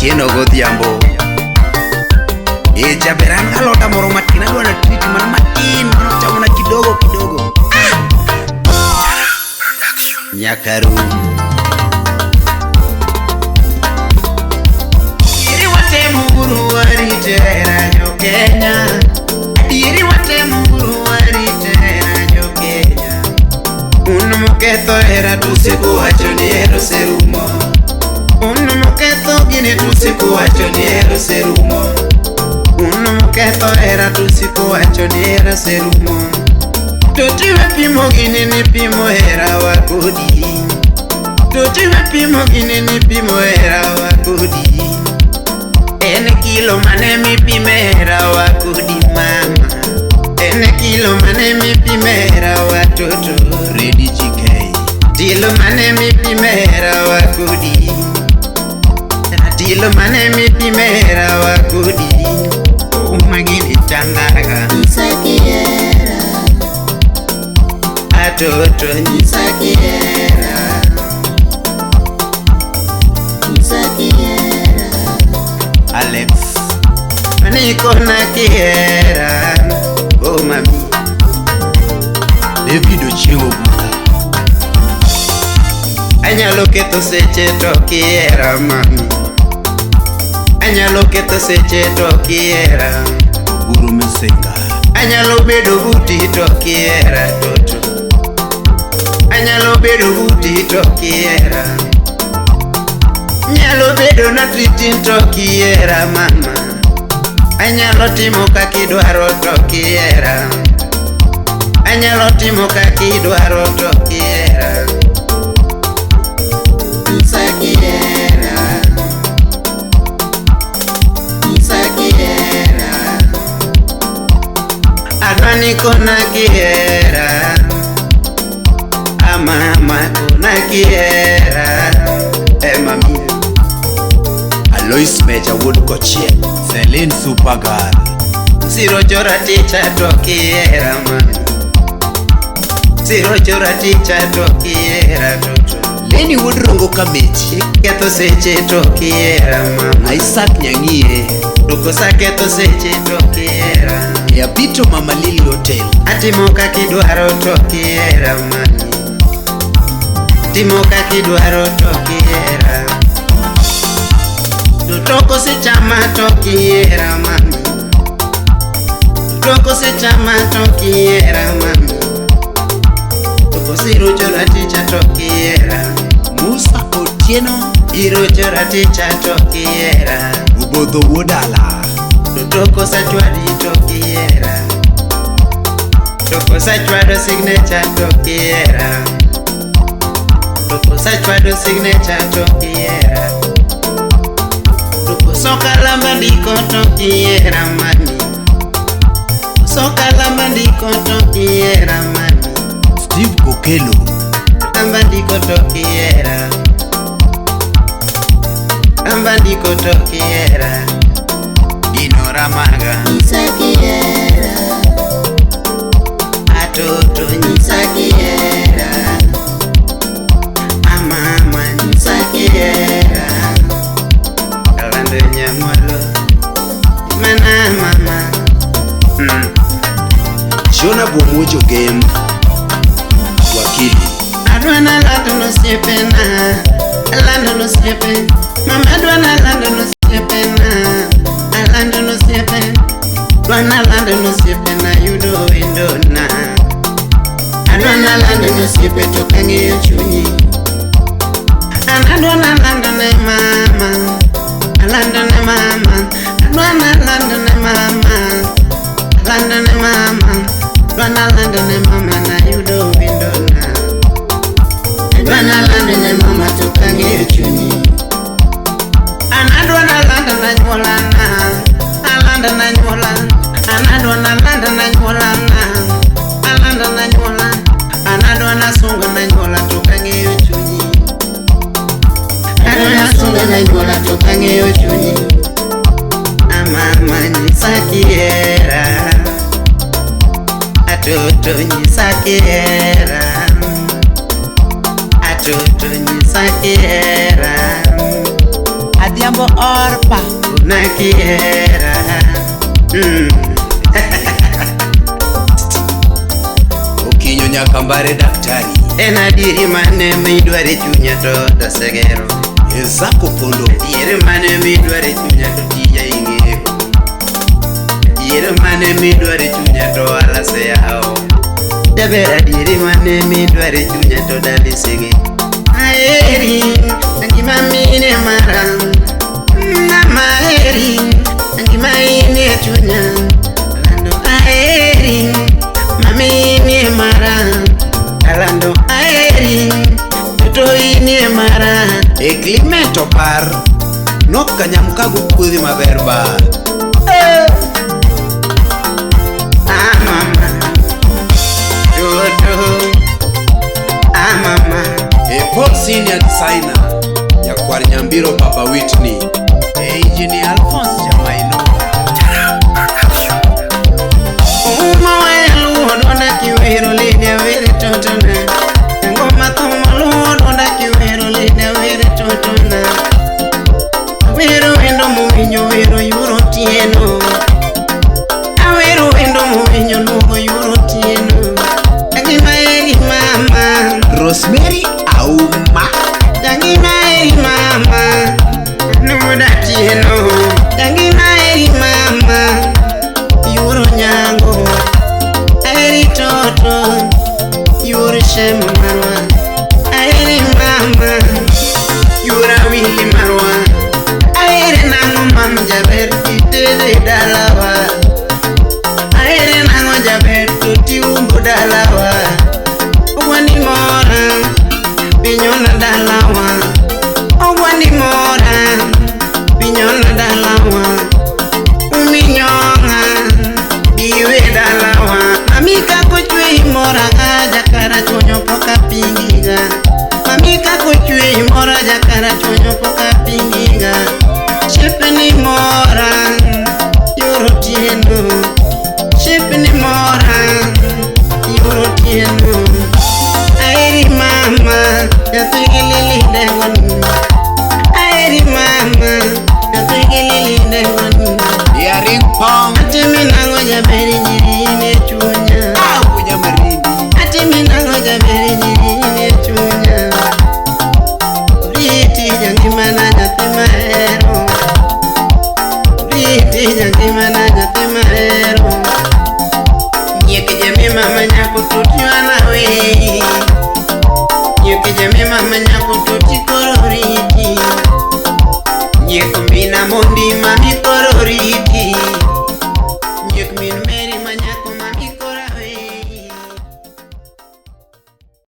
Tieno godhiambo jaberan alota moro matin adwana treat mana matin chamona kidogo kidogo nyaka rum iri watemo uru warite rajo Kenya iri watemo uru warite rajo Kenya uno moketho era tusiku wacho ni ero serumo uno moketho gini tusiku wacho ni ero serumo uno moketho era tusiku wacho ni ero serumo totiwe pimo gini ni pimo era wakodi totiwe pimo gini ni pimo era wakodi ene kilo mane mi pime era wakodi mama ene kilo mane mi pime era watoto ready GK tilo mane mi pime era wakodi tilo mane mi pime era wakodi Ouma gini chandaga Nyisa Kihera atoto Nyisa Kihera Nyisa Kihera Alex maniko na Kihera Ouma mi David Ochengo buka anyalo ketho seche to Kihera mami anyalo ketho seche to Kihera guru misenga anyalo bedo buti to Kihera toto anyalo bedo buti to Kihera nyalo bedo na tritin to Kihera mama anyalo timo kakidwaro to Kihera anyalo timo kakidwaro to Kihera Nyisa Kihera adwani kona Kihera mama kona Kihera mami Alois Meja Wuod kochie Celine Supergirl Siro chora ticha to Kihera mami Siro chora ticha to Kihera toto Leni Wuod rongo kamechi ketho seche to Kihera mama Isaac Nyang'ie Doko saketo seche to Kihera ya Bito Mama Lili Hotel atimo kakidwaro to Kihera mami timo kakidwaro to Kihera toko se chama to Kihera mami toko se chama to Kihera mami toko siro chora ticha to Kihera Musa Otieno iro chora ticha to Kihera Ubodho Wodala toko sachwadi to Kihera toko sachwado signature to Kihera toko sachwado signature to Kihera toko soka lamba ndiko to Kihera mami soka lamba ndiko to Kihera mami Steve Kokelo lamba ndiko to Kihera lamba ndiko to Kihera Ramaga Nyisa Kihera atoto Nyisa Kihera mama Nyisa Kihera kalando nyamwalo mana mama Shona Bomojo game wakili adwana lando no siepena lando no siepen mama adwana lando no siepena Lando no siepe, Dwana lando no siepe na yudo indona. Adwana lando no siepe tokange yo chunyi. Adwana lando ne mama, lando ne mama. Adwana lando ne mama, lando ne mama. Dwana lando ne mama na yudo indona. Adwana lando ne mama tokange yo chunyi. Anadwana lando na nyolana alanda na nyola anadwana landa na nyola alanda na nyola anadwana sunga na nyola tokange yo chunyi anadwana sunga na nyola tokange yo chunyi mama Nyisa Kihera atoto Nyisa Kihera atoto Nyisa Kihera Adhiambo orpa Ouma Kihera. Okinyo nyaka mbare daktari. En adieri mane midware chunya to dasegero. Ezako pondo. Adieri mane midware chunya to tija ing'ego. Adieri mane midware chunya to alase yao. Jaber adieri mane midware chunya to dalisege. Aheri ngima mine maram. Mama aheri ngima ine chunya. Alando aheri mami ine maram. Alando aheri to ine maram. E Climento par nok kanyamkago kudhi maber ba. Mama Jodo mama E Paul Senior Designer nyakwar Nyambiro Papa Whitney. E Engineer Alphonse Jamaino. Ouma Wuod onda kiwero lene were totona. Ngoma thoma Wuod onda kiwero lene were totona. Awero wendo muwinjo wero yuro tieno. Awero wendo muwinjo luongo yuro tieno. Ngima eri mama Rosemary Ouma. Ngima eri mama Nuda tieno. Ngima eri mama Yuro nyango Aeri toto Yuro shema marwa Aeri mama Yura wili marwa Aeri nango mam jaber kitede dalawa